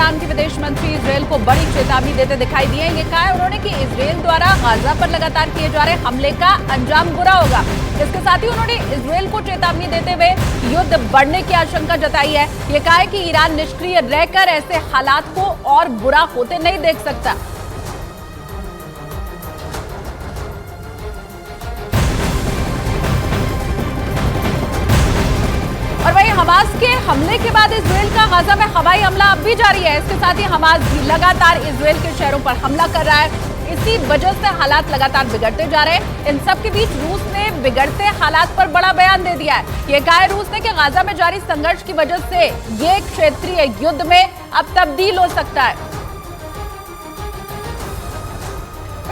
Iran के विदेश मंत्री इजरायल को बड़ी चेतावनी देते दिखाई दिए। ये कहा है उन्होंने कि इजरायल द्वारा गाजा पर लगातार किए जा रहे हमले का अंजाम बुरा होगा। इसके साथ ही उन्होंने इजरायल को चेतावनी देते हुए युद्ध बढ़ने की आशंका जताई है। ये कहा है कि ईरान निष्क्रिय रहकर ऐसे हालात को और बुरा होते नहीं देख सकता। और वहीं हमास के हमले के बाद इजरायल का गाजा में हवाई हमला अब भी जारी है। इसके साथ ही हमास भी लगातार इजरायल के शहरों पर हमला कर रहा है। इसी वजह से हालात लगातार बिगड़ते जा रहे हैं। इन सब के बीच रूस ने बिगड़ते हालात पर बड़ा बयान दे दिया है। ये कहा है रूस ने कि गाजा में जारी संघर्ष की वजह से ये क्षेत्रीय युद्ध में अब तब्दील हो सकता है।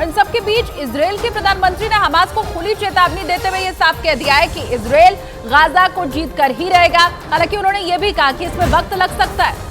इन सबके बीच इजरायल के प्रधानमंत्री ने हमास को खुली चेतावनी देते हुए यह साफ कह दिया है कि इजरायल गाजा को जीत कर ही रहेगा। हालांकि उन्होंने यह भी कहा कि इसमें वक्त लग सकता है,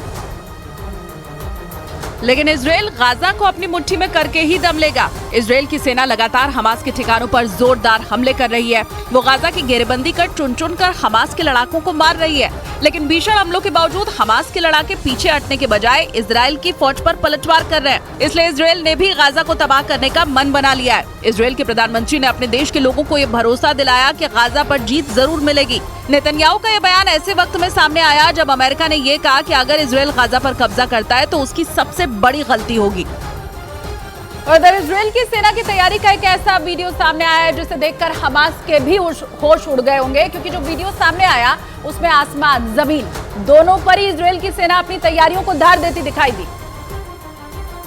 लेकिन इजरायल गाजा को अपनी मुट्ठी में करके ही दम लेगा। इजरायल की सेना लगातार हमास के ठिकानों पर जोरदार हमले कर रही है। वो गाजा की घेरेबंदी कर चुन चुन कर हमास के लड़ाकों को मार रही है। लेकिन भीषण हमलों के बावजूद हमास के लड़ाके पीछे हटने के बजाय इजरायल की फौज पर पलटवार कर रहे हैं। इसलिए इजरायल ने भी गाजा को तबाह करने का मन बना लिया है। इजरायल के प्रधानमंत्री ने अपने देश के लोगों को ये भरोसा दिलाया कि गाजा पर जीत जरूर मिलेगी। नेतन्याहू का ये बयान ऐसे वक्त में सामने आया जब अमेरिका ने ये कहा कि अगर इजरायल गाजा पर कब्जा करता है तो उसकी सबसे बड़ी गलती होगी। और इधर इजरायल की सेना की तैयारी का एक ऐसा वीडियो सामने आया है जिसे देखकर हमास के भी होश उड़ गए होंगे, क्योंकि जो वीडियो सामने आया उसमें आसमान जमीन दोनों पर ही इजरायल की सेना अपनी तैयारियों को धार देती दिखाई दी।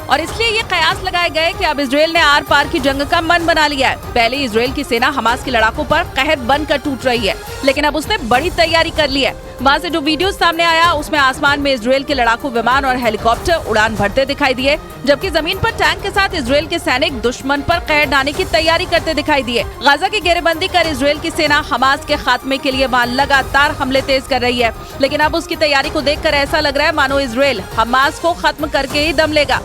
और इसलिए ये कयास लगाए गए कि अब इजरायल ने आर पार की जंग का मन बना लिया है। पहले इजरायल की सेना हमास के लड़ाकों पर कहर बनकर टूट रही है, लेकिन अब उसने बड़ी तैयारी कर ली है। वहां से जो वीडियो सामने आया उसमें आसमान में इजरायल के लड़ाकू विमान और हेलीकॉप्टर उड़ान भरते दिखाई दिए, जबकि जमीन पर टैंक के साथ इजरायल के सैनिक दुश्मन पर कहर ढाने की तैयारी करते दिखाई दिए। गाजा की घेरेबंदी कर इजरायल की सेना हमास के खात्मे के लिए वहां लगातार हमले तेज कर रही है, लेकिन अब उसकी तैयारी को देखकर ऐसा लग रहा है मानो इजरायल हमास को खत्म करके ही दम लेगा।